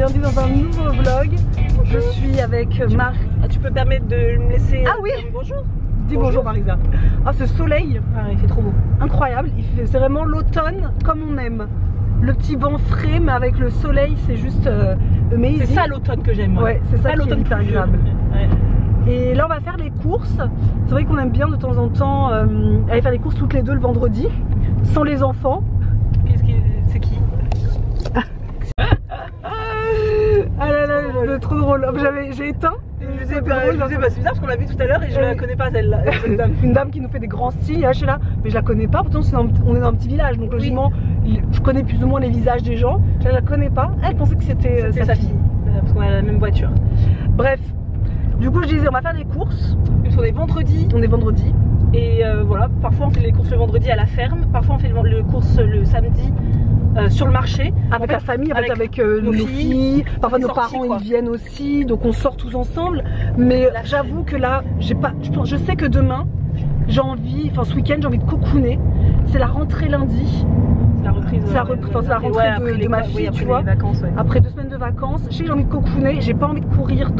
bienvenue dans un nouveau vlog. Je suis avec Marc. Tu peux permettre de me laisser oui. Bonjour. Dis bonjour Marisa. Ah, ce soleil, il fait trop beau. Incroyable, c'est vraiment l'automne comme on aime. Le petit vent frais mais avec le soleil, c'est juste amazing. C'est ça l'automne que j'aime. Ouais, c'est ça l'automne qui est agréable. Ouais. Et là on va faire les courses. C'est vrai qu'on aime bien de temps en temps aller faire les courses toutes les deux le vendredi, sans les enfants. C'est qui? Ah là là, c'est trop drôle. J'ai éteint. C'est bizarre parce qu'on l'a vu tout à l'heure et je la connais pas celle-là. Une dame qui nous fait des grands signes, je suis là, mais je la connais pas. Pourtant on est dans un petit village, donc logiquement je connais plus ou moins les visages des gens. Je la connais pas. Elle pensait que c'était sa fille. Parce qu'on a la même voiture. Bref, du coup je disais on va faire des courses. On est vendredi. On est vendredi. Et voilà, parfois on fait les courses le vendredi à la ferme, parfois on fait les courses le samedi sur le marché. Avec la famille, avec nos filles, parfois nos parents ils viennent aussi, donc on sort tous ensemble. Mais j'avoue que là, je sais que demain, j'ai envie, enfin ce week-end j'ai envie de cocooner. C'est la rentrée lundi. C'est la reprise. C'est la rentrée de ma fille, tu vois. Vacances, après 2 semaines de vacances, je sais que j'ai envie de cocooner, j'ai pas envie de courir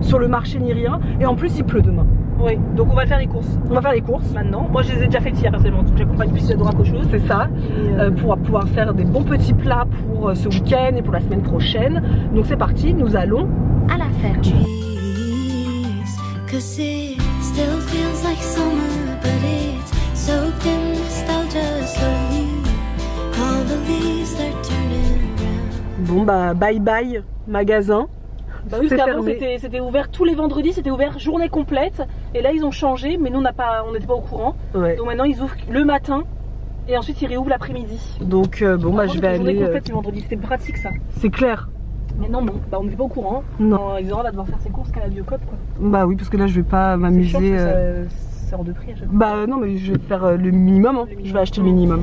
sur le marché ni rien. Et en plus il pleut demain. Oui, donc on va faire les courses. On va faire les courses maintenant. Moi je les ai déjà faites hier personnellement, donc j'accompagne plus de droite qu'autre chose. C'est ça, pour pouvoir faire des bons petits plats pour ce week-end et pour la semaine prochaine. Donc c'est parti, nous allons à la ferme. Bon bah bye bye magasin. Bah oui, parce qu'avant c'était ouvert tous les vendredis, c'était ouvert journée complète. Et là ils ont changé, mais nous on n'était pas au courant. Ouais. Donc maintenant ils ouvrent le matin et ensuite ils réouvrent l'après-midi. Donc bon bah je vais aller. Journée complète le vendredi, c'était pratique ça. C'est clair. Mais non, bah on n'était pas au courant. Non. Isora va devoir faire ses courses qu'à la Biocop quoi. Bah oui, parce que là je vais pas m'amuser. C'est hors de prix à chaque fois. Bah non, mais je vais faire le minimum. Hein. Je vais acheter le minimum.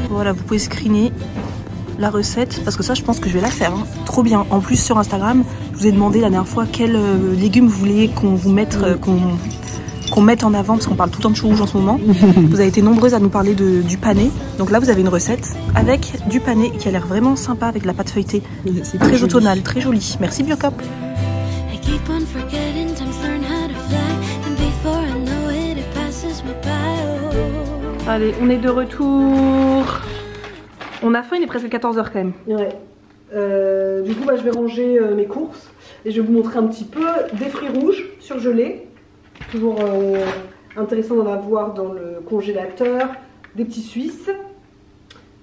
Voilà, vous pouvez screener la recette parce que ça je pense que je vais la faire, hein. Trop bien. En plus sur Instagram, je vous ai demandé la dernière fois quels légumes vous vouliez qu'on vous mette, qu'on mette en avant parce qu'on parle tout le temps de chou rouge en ce moment. Vous avez été nombreuses à nous parler du pané. Donc là vous avez une recette avec du pané qui a l'air vraiment sympa avec de la pâte feuilletée. C'est très automnal, très joli. Merci Biocop. Allez, on est de retour. On a faim, il est presque 14h quand même. Ouais. Du coup, je vais ranger mes courses et je vais vous montrer un petit peu des fruits rouges surgelés. Toujours intéressant d'en avoir dans le congélateur. Des petits Suisses.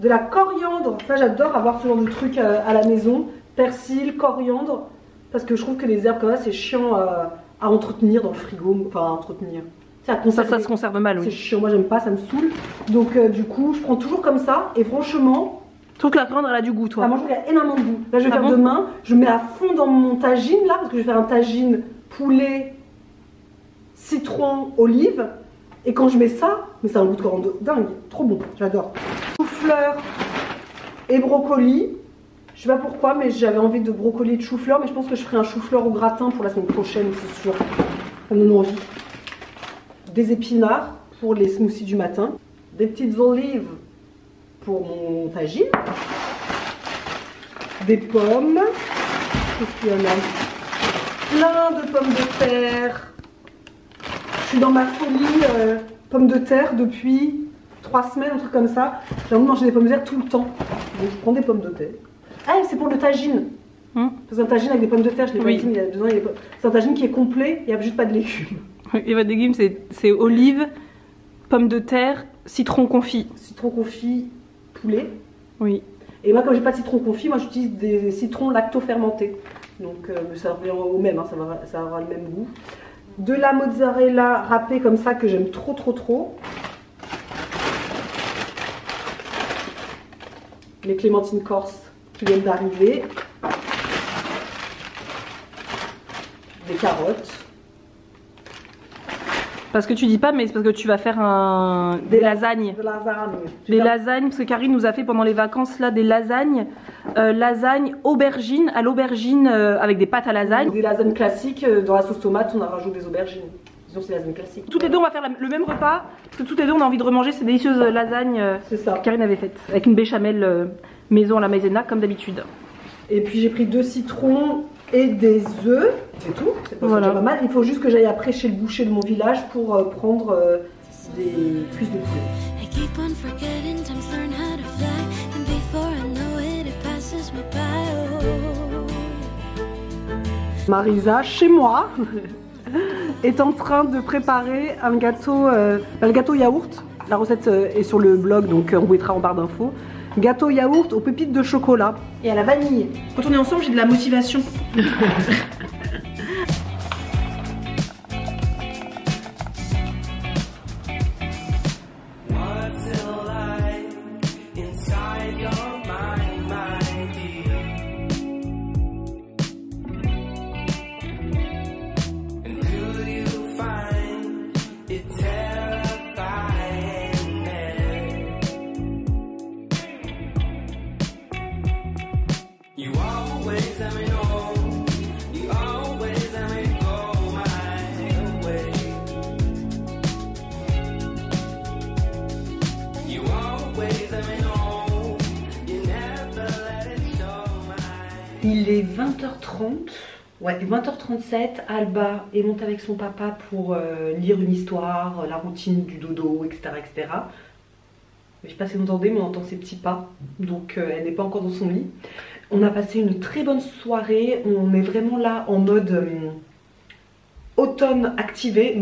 De la coriandre. Ça, j'adore avoir ce genre de truc à la maison. Persil, coriandre. Parce que je trouve que les herbes comme ça, c'est chiant à entretenir dans le frigo. Enfin, à entretenir. Ça se conserve mal, oui. C'est chiant, moi j'aime pas, ça me saoule. Donc du coup, je prends toujours comme ça. Et franchement, je trouve que la coriandre elle a du goût, toi. Ah, moi je trouve qu'elle a énormément de goût. Là je vais faire demain, je mets à fond dans mon tagine là, parce que je vais faire un tagine poulet, citron, olive. Et quand je mets ça, mais c'est un goût de coriandre dingue, trop bon, j'adore. Chou-fleur et brocoli. Je sais pas pourquoi, mais j'avais envie de brocoli et de chou-fleur. Mais je pense que je ferai un chou-fleur au gratin pour la semaine prochaine, c'est sûr. Ça me donne envie. Des épinards pour les smoothies du matin, des petites olives pour mon tagine, des pommes, qu'est-ce qu'il y en a, plein de pommes de terre. Je suis dans ma folie pommes de terre depuis 3 semaines, un truc comme ça. J'ai envie de manger des pommes de terre tout le temps, donc je prends des pommes de terre. Ah, c'est pour le tagine. C'est un tagine avec des pommes de terre, je l'ai pas dit, mais il y a 2 ans, c'est un tagine qui est complet, il n'y a juste pas de légumes. Et votre légume c'est olive, pommes de terre, citron confit. Citron confit, poulet. Oui. Et moi comme j'ai pas de citron confit, moi j'utilise des citrons lacto-fermentés. Donc ça revient au même, hein, ça aura le même goût. De la mozzarella râpée comme ça que j'aime trop. Les clémentines corse qui viennent d'arriver. Des carottes. Parce que tu dis pas, mais c'est parce que tu vas faire des lasagnes. Des lasagnes, parce que Karine nous a fait pendant les vacances là des lasagnes. Lasagnes aubergines à l'aubergine avec des pâtes à lasagne. Des lasagnes classiques, dans la sauce tomate, on a rajouté des aubergines. Sinon c'est lasagne classique. Toutes les deux on va faire le même repas, parce que toutes les deux on a envie de remanger ces délicieuses lasagnes que Karine avait faites, avec une béchamel maison à la maïzena comme d'habitude. Et puis j'ai pris 2 citrons et des œufs, c'est tout, c'est pas mal. Il faut juste que j'aille après chez le boucher de mon village pour prendre des cuisses de poulet. Marisa, chez moi, est en train de préparer un gâteau, le gâteau yaourt. La recette est sur le blog, donc on vous mettra en barre d'infos. Gâteau yaourt aux pépites de chocolat et à la vanille. Quand on est ensemble, j'ai de la motivation. Il est 20h30, ouais 20h37, Alba est montée avec son papa pour lire une histoire, la routine du dodo, etc. etc. Je sais pas si vous entendez, mais on entend ses petits pas, donc elle n'est pas encore dans son lit. On a passé une très bonne soirée, on est vraiment là en mode automne activé,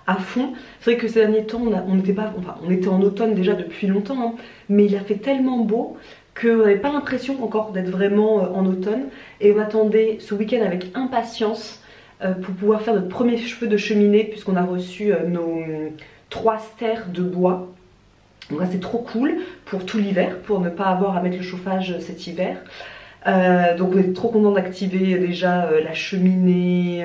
à fond. C'est vrai que ces derniers temps, on était en automne déjà depuis longtemps, hein, mais il a fait tellement beau qu'on n'avait pas l'impression encore d'être vraiment en automne. Et on attendait ce week-end avec impatience pour pouvoir faire notre premier feu de cheminée, puisqu'on a reçu nos 3 stères de bois. Donc là c'est trop cool pour tout l'hiver, pour ne pas avoir à mettre le chauffage cet hiver. Donc on est trop content d'activer déjà la cheminée.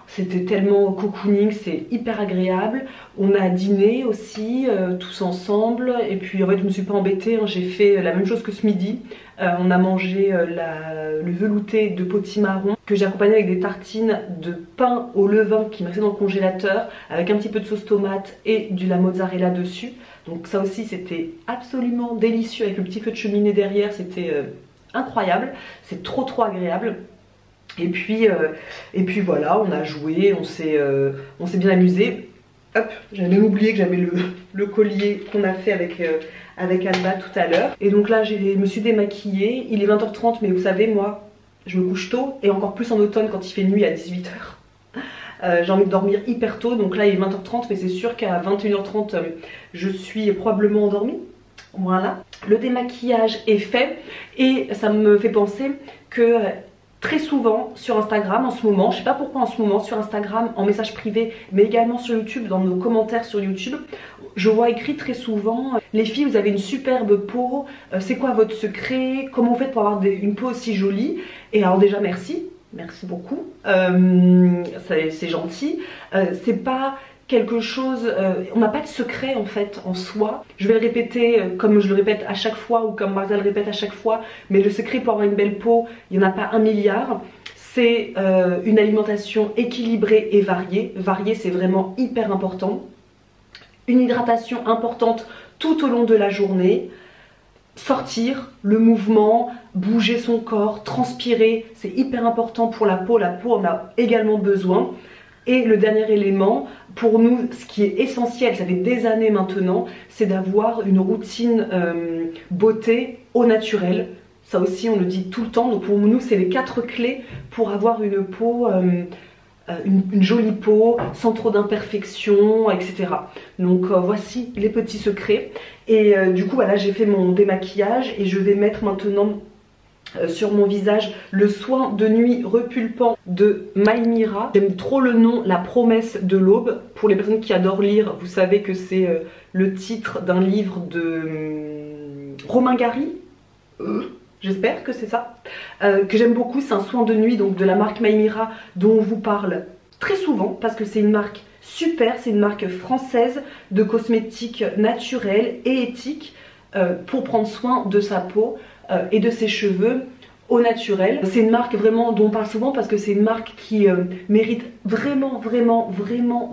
C'était tellement cocooning, c'est hyper agréable. On a dîné aussi tous ensemble, et puis en fait je me suis pas embêtée, hein. J'ai fait la même chose que ce midi. On a mangé le velouté de potimarron que j'ai accompagné avec des tartines de pain au levain qui me restait dans le congélateur, avec un petit peu de sauce tomate et de la mozzarella dessus. Donc ça aussi c'était absolument délicieux avec le petit feu de cheminée derrière, c'était incroyable, c'est trop agréable. Et puis voilà, on a joué, on s'est bien amusé. Hop, j'avais même oublié que j'avais le collier qu'on a fait avec Alba tout à l'heure. Et donc là, je me suis démaquillée. Il est 20h30, mais vous savez, moi, je me couche tôt. Et encore plus en automne quand il fait nuit à 18h. J'ai envie de dormir hyper tôt. Donc là, il est 20h30, mais c'est sûr qu'à 21h30, je suis probablement endormie. Voilà. Le démaquillage est fait. Et ça me fait penser que très souvent sur Instagram en ce moment, je sais pas pourquoi en ce moment, sur Instagram, en message privé, mais également sur YouTube, dans nos commentaires sur YouTube, je vois écrit très souvent « Les filles, vous avez une superbe peau, c'est quoi votre secret? Comment vous faites pour avoir une peau aussi jolie ?» Et alors déjà merci beaucoup, c'est gentil. C'est pas quelque chose, on n'a pas de secret en fait en soi. Je vais le répéter comme je le répète à chaque fois, ou comme Marisa le répète à chaque fois, mais le secret pour avoir une belle peau, il n'y en a pas 1 milliard. C'est une alimentation équilibrée et variée. Variée, c'est vraiment hyper important. Une hydratation importante tout au long de la journée. Sortir, le mouvement, bouger son corps, transpirer, c'est hyper important pour la peau. La peau en a également besoin. Et le dernier élément, pour nous, ce qui est essentiel, ça fait des années maintenant, c'est d'avoir une routine beauté au naturel. Ça aussi, on le dit tout le temps. Donc pour nous, c'est les 4 clés pour avoir une peau, une jolie peau, sans trop d'imperfections, etc. Donc voici les petits secrets. Et du coup, voilà, j'ai fait mon démaquillage et je vais mettre maintenant sur mon visage le soin de nuit repulpant de Maïmira. J'aime trop le nom, La promesse de l'aube. Pour les personnes qui adorent lire, vous savez que c'est le titre d'un livre de Romain Gary, j'espère que c'est ça, que j'aime beaucoup. C'est un soin de nuit donc de la marque Maïmira, dont on vous parle très souvent parce que c'est une marque super, c'est une marque française de cosmétiques naturels et éthiques pour prendre soin de sa peau et de ses cheveux. au naturel. C'est une marque vraiment dont on parle souvent parce que c'est une marque qui mérite vraiment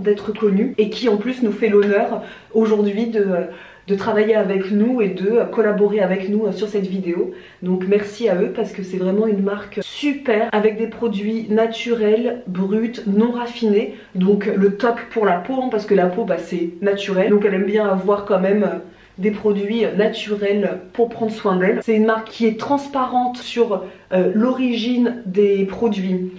d'être connue et qui en plus nous fait l'honneur aujourd'hui de travailler avec nous et de collaborer avec nous sur cette vidéo. Donc merci à eux parce que c'est vraiment une marque super avec des produits naturels, bruts, non raffinés. Donc le top pour la peau hein, parce que la peau bah, c'est naturel. Donc elle aime bien avoir quand même des produits naturels pour prendre soin d'elle. C'est une marque qui est transparente sur l'origine des produits,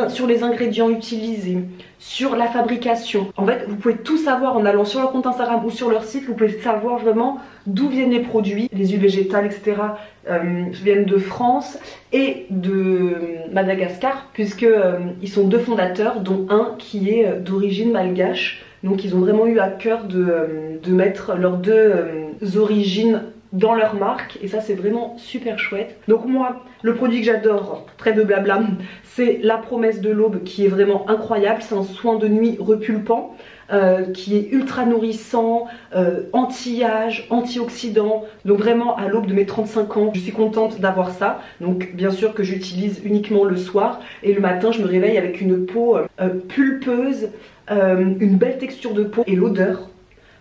sur les ingrédients utilisés, sur la fabrication. En fait, vous pouvez tout savoir en allant sur leur compte Instagram ou sur leur site. Vous pouvez savoir vraiment d'où viennent les produits. Les huiles végétales, etc. Viennent de France et de Madagascar, puisque ils sont 2 fondateurs, dont un qui est d'origine malgache. Donc ils ont vraiment eu à cœur de mettre leurs 2 origines dans leur marque et ça c'est vraiment super chouette. Donc moi le produit que j'adore, trêve de blabla, c'est la promesse de l'aube qui est vraiment incroyable. C'est un soin de nuit repulpant qui est ultra nourrissant, anti-âge, antioxydant. Donc vraiment à l'aube de mes 35 ans je suis contente d'avoir ça. Donc bien sûr que j'utilise uniquement le soir et le matin je me réveille avec une peau pulpeuse, une belle texture de peau et l'odeur.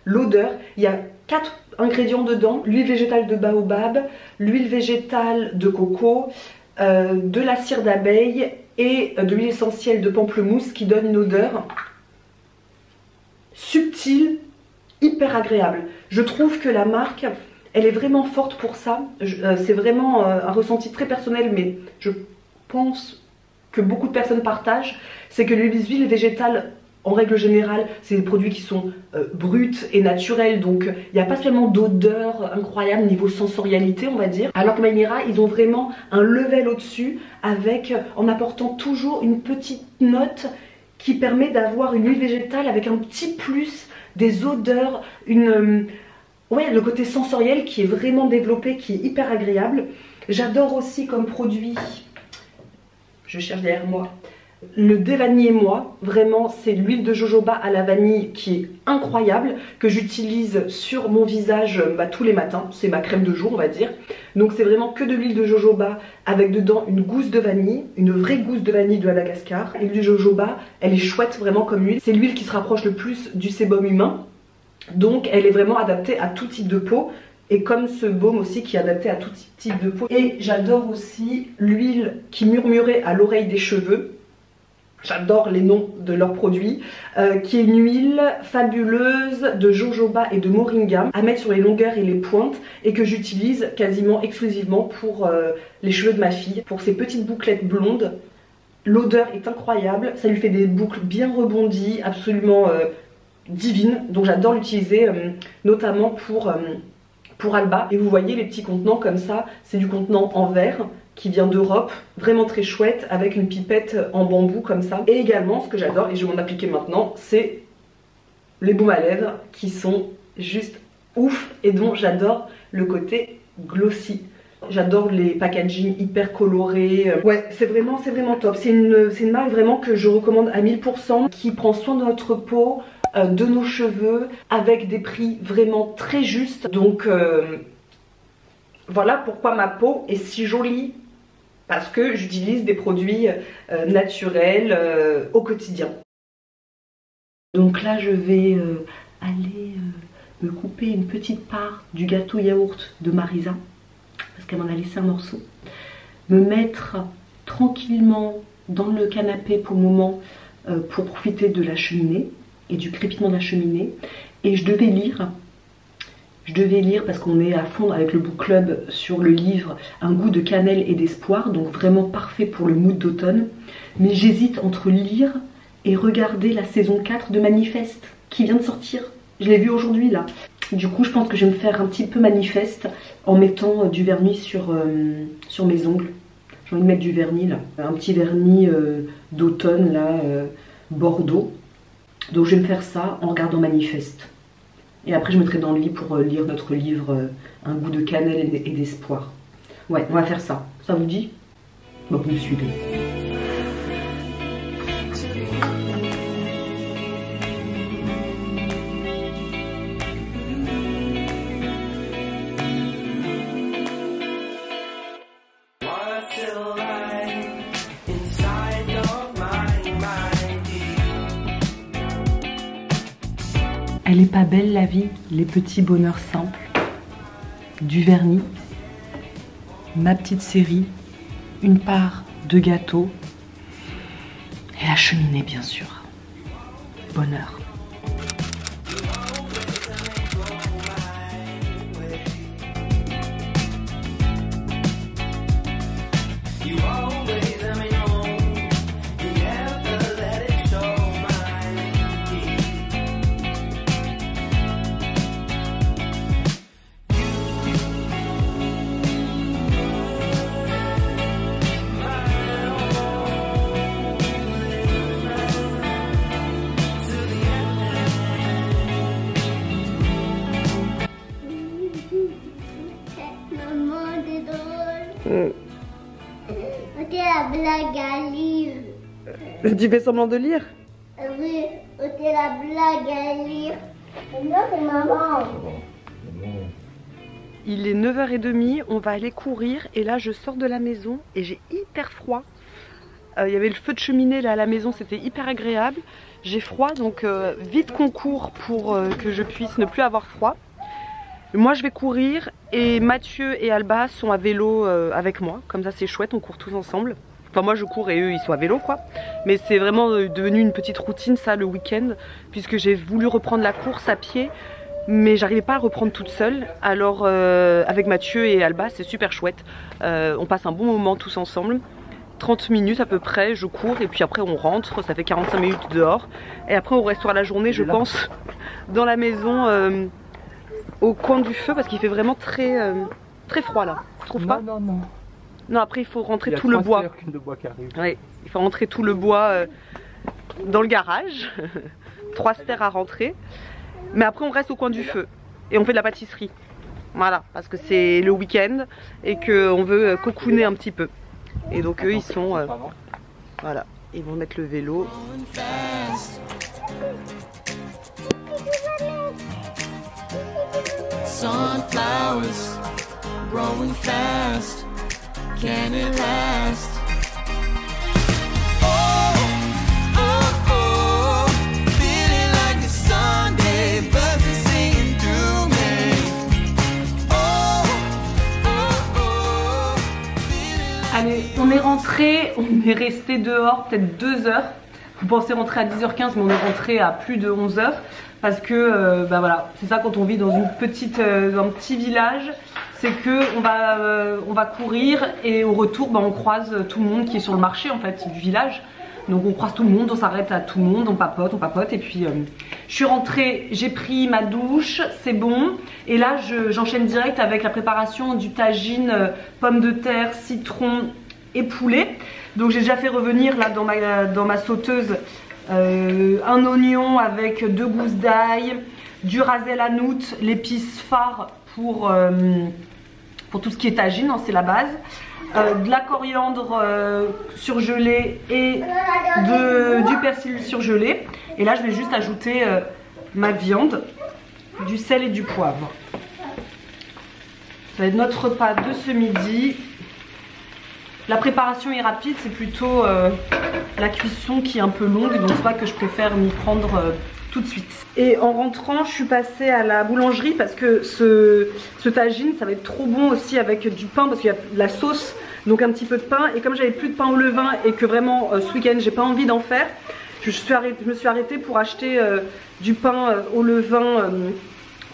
L'odeur, il y a 4 ingrédients dedans: l'huile végétale de baobab, l'huile végétale de coco, de la cire d'abeille et de l'huile essentielle de pamplemousse qui donne une odeur subtile, hyper agréable. Je trouve que la marque, elle est vraiment forte pour ça. C'est vraiment un ressenti très personnel, mais je pense que beaucoup de personnes partagent. C'est que les huiles végétales, en règle générale, c'est des produits qui sont bruts et naturels, donc il n'y a pas seulement d'odeur incroyable niveau sensorialité on va dire, alors que Maynira ils ont vraiment un level au-dessus en apportant toujours une petite note qui permet d'avoir une huile végétale avec un petit plus, des odeurs, le côté sensoriel qui est vraiment développé, qui est hyper agréable. J'adore aussi comme produit, je cherche derrière moi, le dévanillé moi, vraiment c'est l'huile de jojoba à la vanille qui est incroyable, que j'utilise sur mon visage tous les matins, c'est ma crème de jour on va dire. Donc c'est vraiment que de l'huile de jojoba avec dedans une gousse de vanille, une vraie gousse de vanille de Madagascar. Et l'huile de jojoba elle est chouette vraiment comme huile, c'est l'huile qui se rapproche le plus du sébum humain, donc elle est vraiment adaptée à tout type de peau. Et comme ce baume aussi qui est adapté à tout type de peau. Et j'adore aussi l'huile qui murmurait à l'oreille des cheveux. J'adore les noms de leurs produits, qui est une huile fabuleuse de jojoba et de moringa à mettre sur les longueurs et les pointes et que j'utilise quasiment exclusivement pour les cheveux de ma fille, pour ses petites bouclettes blondes. L'odeur est incroyable, ça lui fait des boucles bien rebondies, absolument divines, donc j'adore l'utiliser notamment pour Alba. Et vous voyez les petits contenants comme ça, c'est du contenant en verre qui vient d'Europe, vraiment très chouette, avec une pipette en bambou comme ça. Et également, ce que j'adore, et je vais m'en appliquer maintenant, c'est les baumes à lèvres qui sont juste ouf et dont j'adore le côté glossy. J'adore les packaging hyper colorés. Ouais, c'est vraiment top. C'est une marque vraiment que je recommande à 1000%, qui prend soin de notre peau, de nos cheveux, avec des prix vraiment très justes. Donc voilà pourquoi ma peau est si jolie, parce que j'utilise des produits naturels au quotidien. Donc là je vais aller me couper une petite part du gâteau yaourt de Marisa, parce qu'elle m'en a laissé un morceau, me mettre tranquillement dans le canapé pour le moment pour profiter de la cheminée et du crépitement de la cheminée. Et je devais lire parce qu'on est à fond avec le book club sur le livre Un goût de cannelle et d'espoir, donc vraiment parfait pour le mood d'automne. Mais j'hésite entre lire et regarder la saison 4 de Manifeste qui vient de sortir. Je l'ai vu aujourd'hui là. Du coup je pense que je vais me faire un petit peu Manifeste en mettant du vernis sur mes ongles. J'ai envie de mettre du vernis là, un petit vernis d'automne là, Bordeaux. Donc je vais me faire ça en regardant Manifeste. Et après je me mettrai dans le lit pour lire notre livre Un goût de cannelle et d'espoir. Ouais, on va faire ça. Ça vous dit? Bon, vous me suivez. Elle est pas belle la vie, les petits bonheurs simples, du vernis, ma petite série, une part de gâteau et la cheminée bien sûr. Bonheur. Ok, la blague à lire. Tu fais semblant de lire? Oui, ok, la blague à lire. Non, c'est maman. Il est 9h30, on va aller courir et là je sors de la maison et j'ai hyper froid. Il y avait le feu de cheminée là à la maison, c'était hyper agréable. J'ai froid donc vite qu'on court pour que je puisse ne plus avoir froid. Moi je vais courir et Mathieu et Alba sont à vélo avec moi, comme ça c'est chouette, on court tous ensemble. Enfin moi je cours et eux ils sont à vélo quoi. Mais c'est vraiment devenu une petite routine ça le week-end, puisque j'ai voulu reprendre la course à pied, mais j'arrivais pas à reprendre toute seule. Alors avec Mathieu et Alba c'est super chouette, on passe un bon moment tous ensemble. 30 minutes à peu près, je cours et puis après on rentre, ça fait 45 minutes dehors. Et après on restera la journée je pense dans la maison au coin du feu parce qu'il fait vraiment très froid là, tu trouves pas? Non, non, non. Non, après il faut rentrer tout le bois. De bois qui arrive. Oui, il faut rentrer tout le bois dans le garage. 3 stères à rentrer. Mais après on reste au coin du feu et on fait de la pâtisserie. Voilà, parce que c'est le week-end et qu'on veut cocooner un petit peu. Et donc eux ils sont... voilà, ils vont mettre le vélo. Sunflowers growing fast, can it last? Oh, oh, oh, feeling like a Sunday, birds are singing through me. Oh, oh, oh, feeling like... Allez, on est rentré, on est resté dehors peut-être 2 heures. Vous pensez rentrer à 10h15 mais on est rentré à plus de 11h. Parce que bah voilà, c'est ça quand on vit dans une petite, dans un petit village, c'est que on va courir et au retour bah, on croise tout le monde qui est sur le marché en fait du village. Donc on croise tout le monde, on s'arrête à tout le monde, on papote et puis je suis rentrée, j'ai pris ma douche, c'est bon. Et là j'enchaîne direct avec la préparation du tagine, pommes de terre, citron et poulet. Donc j'ai déjà fait revenir là dans ma sauteuse un oignon avec 2 gousses d'ail, du rasel hanout, l'épice phare pour tout ce qui est tagine, hein, c'est la base, de la coriandre surgelée et du persil surgelé. Et là je vais juste ajouter ma viande, du sel et du poivre. Ça va être notre repas de ce midi. La préparation est rapide, c'est plutôt la cuisson qui est un peu longue, donc c'est pas que je préfère m'y prendre tout de suite. Et en rentrant, je suis passée à la boulangerie parce que ce tagine, ça va être trop bon aussi avec du pain parce qu'il y a de la sauce, donc un petit peu de pain. Et comme j'avais plus de pain au levain et que vraiment ce week-end j'ai pas envie d'en faire, je me suis arrêtée pour acheter du pain au levain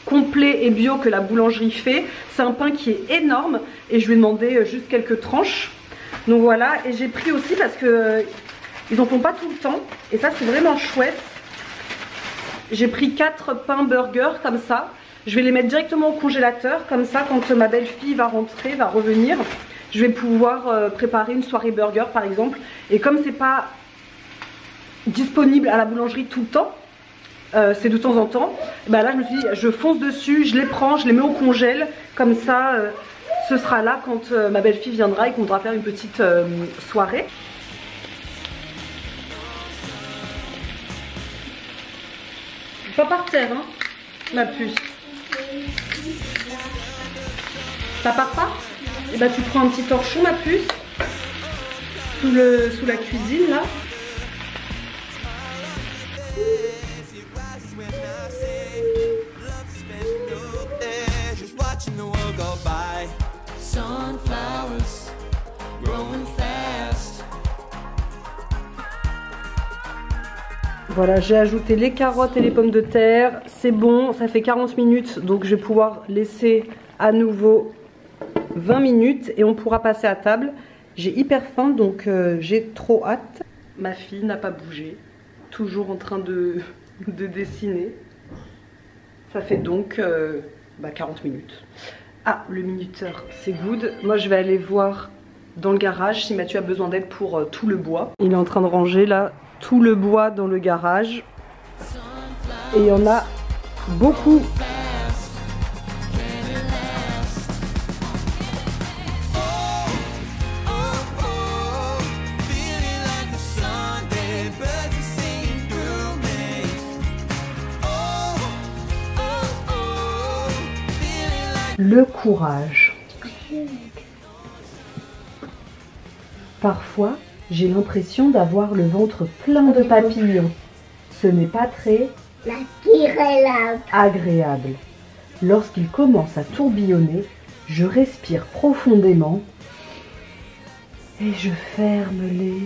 complet et bio que la boulangerie fait. C'est un pain qui est énorme et je lui ai demandé juste quelques tranches. Donc voilà, et j'ai pris aussi parce que ils en font pas tout le temps et ça c'est vraiment chouette. J'ai pris 4 pains burger comme ça. Je vais les mettre directement au congélateur, comme ça quand ma belle-fille va rentrer, va revenir, je vais pouvoir préparer une soirée burger par exemple. Et comme c'est pas disponible à la boulangerie tout le temps, c'est de temps en temps, bah là je me suis dit je fonce dessus, je les prends, je les mets au congèle, comme ça ce sera là quand ma belle-fille viendra et qu'on voudra faire une petite soirée. Pas par terre hein, ma puce. Ça part pas? Et bah tu prends un petit torchon ma puce, sous la cuisine là. Voilà, j'ai ajouté les carottes et les pommes de terre. C'est bon, ça fait 40 minutes, donc je vais pouvoir laisser à nouveau 20 minutes et on pourra passer à table. J'ai hyper faim, donc j'ai trop hâte. Ma fille n'a pas bougé, toujours en train de dessiner. Ça fait donc 40 minutes. Ah, le minuteur, c'est good. Moi, je vais aller voir dans le garage si Mathieu a besoin d'aide pour tout le bois. Il est en train de ranger là tout le bois dans le garage. Et il y en a beaucoup. Le courage. Parfois, j'ai l'impression d'avoir le ventre plein de papillons. Ce n'est pas très agréable. Lorsqu'il commence à tourbillonner, je respire profondément et je ferme les...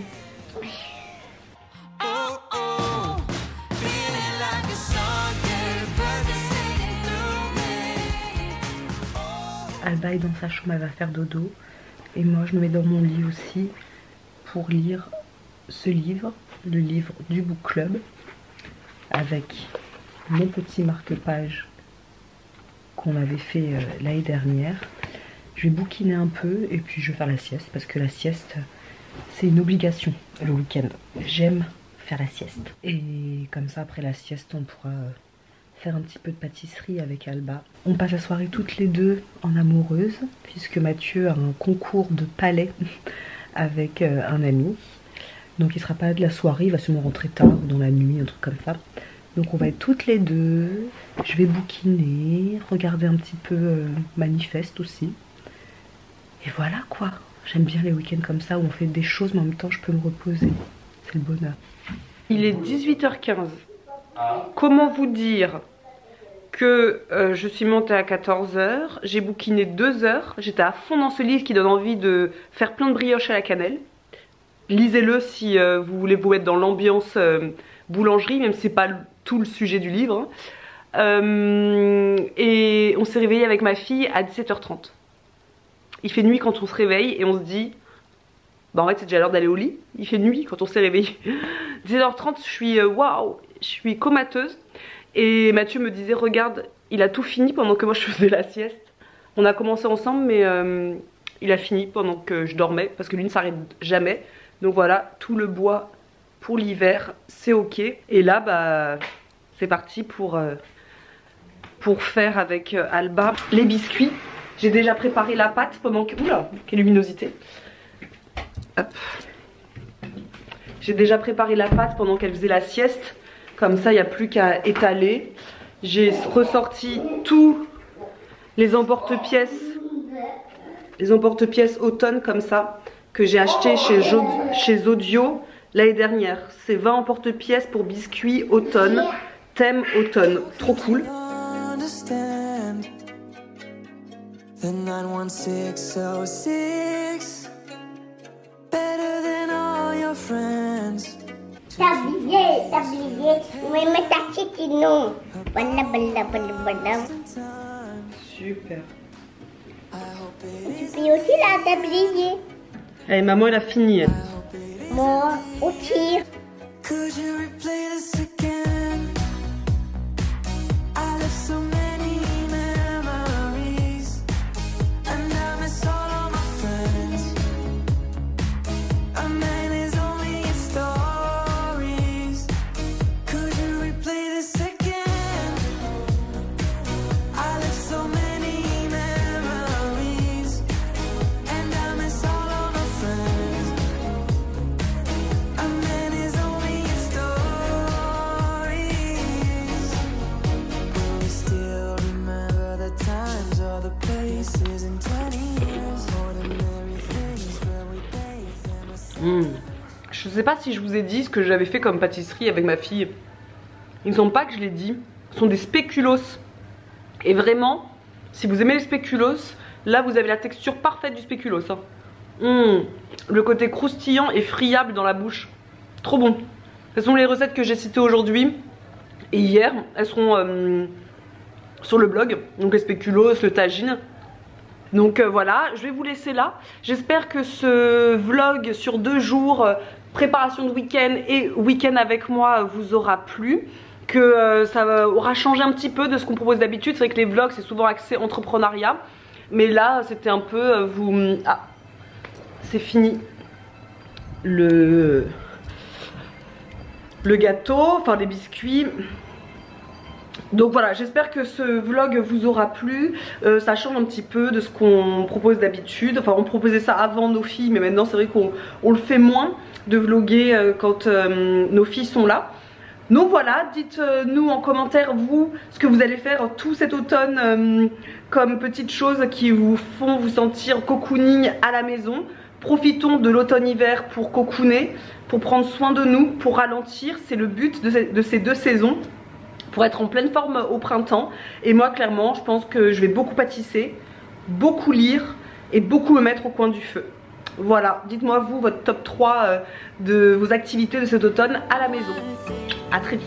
Alba est dans sa chambre, elle va faire dodo. Et moi, je me mets dans mon lit aussi pour lire ce livre, le livre du book club, avec mon petit marque-page qu'on avait fait l'année dernière. Je vais bouquiner un peu et puis je vais faire la sieste parce que la sieste, c'est une obligation le week-end. J'aime faire la sieste. Et comme ça, après la sieste, on pourra... faire un petit peu de pâtisserie avec Alba. On passe la soirée toutes les deux en amoureuse puisque Mathieu a un concours de palais avec un ami. Donc il sera pas là de la soirée, il va sûrement rentrer tard dans la nuit, un truc comme ça. Donc on va être toutes les deux. Je vais bouquiner, regarder un petit peu Manifeste aussi. Et voilà quoi. J'aime bien les week-ends comme ça où on fait des choses mais en même temps je peux me reposer. C'est le bonheur. Il est 18h15. Comment vous dire que je suis montée à 14h, j'ai bouquiné 2 heures, j'étais à fond dans ce livre qui donne envie de faire plein de brioches à la cannelle. Lisez-le si vous voulez vous mettre dans l'ambiance boulangerie, même si c'est pas tout le sujet du livre. Et on s'est réveillé avec ma fille à 17h30. Il fait nuit quand on se réveille et on se dit... Bah en fait c'est déjà l'heure d'aller au lit, il fait nuit quand on s'est réveillé. 17h30 je suis waouh, je suis comateuse. Et Mathieu me disait regarde, il a tout fini pendant que moi je faisais la sieste. On a commencé ensemble mais il a fini pendant que je dormais parce que lui ne s'arrête jamais. Donc voilà, tout le bois pour l'hiver, c'est ok. Et là bah c'est parti pour faire avec Alba les biscuits. J'ai déjà préparé la pâte pendant que... Oula, quelle luminosité. J'ai déjà préparé la pâte pendant qu'elle faisait la sieste. Comme ça, il n'y a plus qu'à étaler. J'ai ressorti tous les emporte-pièces. Les emporte-pièces automne comme ça. Que j'ai acheté chez Audio l'année dernière. C'est 20 emporte-pièces pour biscuits automne. Thème automne. Trop cool. The 91606 better than all your friends. Tablier. Oui, mais ta petite non. Voilà. Super. Tu peux aussi la tablier. Allez, maman, elle a fini. Moi aussi. Could you replay this again? I left so many memories, and I miss all of my friends. A man is only in stories. Could you replay this again? I left so many memories, and I miss all of my friends. A man is only in stories. Will we still remember the times or the places in 20 years? Ordinary things where we bathe in a Je sais pas si je vous ai dit ce que j'avais fait comme pâtisserie avec ma fille. Il me semble pas que je l'ai dit. Ce sont des spéculoos. Et vraiment, si vous aimez les spéculoos, là vous avez la texture parfaite du spéculoos. Le côté croustillant et friable dans la bouche. Trop bon. Ce sont les recettes que j'ai citées aujourd'hui et hier. Elles seront sur le blog. Donc les spéculoos, le tagine. Donc voilà, je vais vous laisser là. J'espère que ce vlog sur 2 jours, préparation de week-end et week-end avec moi, vous aura plu. Que ça aura changé un petit peu de ce qu'on propose d'habitude. C'est vrai que les vlogs c'est souvent axé entrepreneuriat. Mais là c'était un peu Ah, c'est fini le gâteau, enfin les biscuits. Donc voilà, j'espère que ce vlog vous aura plu. Ça change un petit peu de ce qu'on propose d'habitude. Enfin on proposait ça avant nos filles, mais maintenant c'est vrai qu'on le fait moins de vlogger quand nos filles sont là. Donc voilà, dites-nous en commentaire vous ce que vous allez faire tout cet automne comme petites choses qui vous font vous sentir cocooning à la maison. Profitons de l'automne-hiver pour cocooner, pour prendre soin de nous, pour ralentir. C'est le but de ces 2 saisons. Pour être en pleine forme au printemps. Et moi clairement je pense que je vais beaucoup pâtisser, beaucoup lire et beaucoup me mettre au coin du feu. Voilà, dites-moi vous votre top 3 de vos activités de cet automne à la maison. À très vite.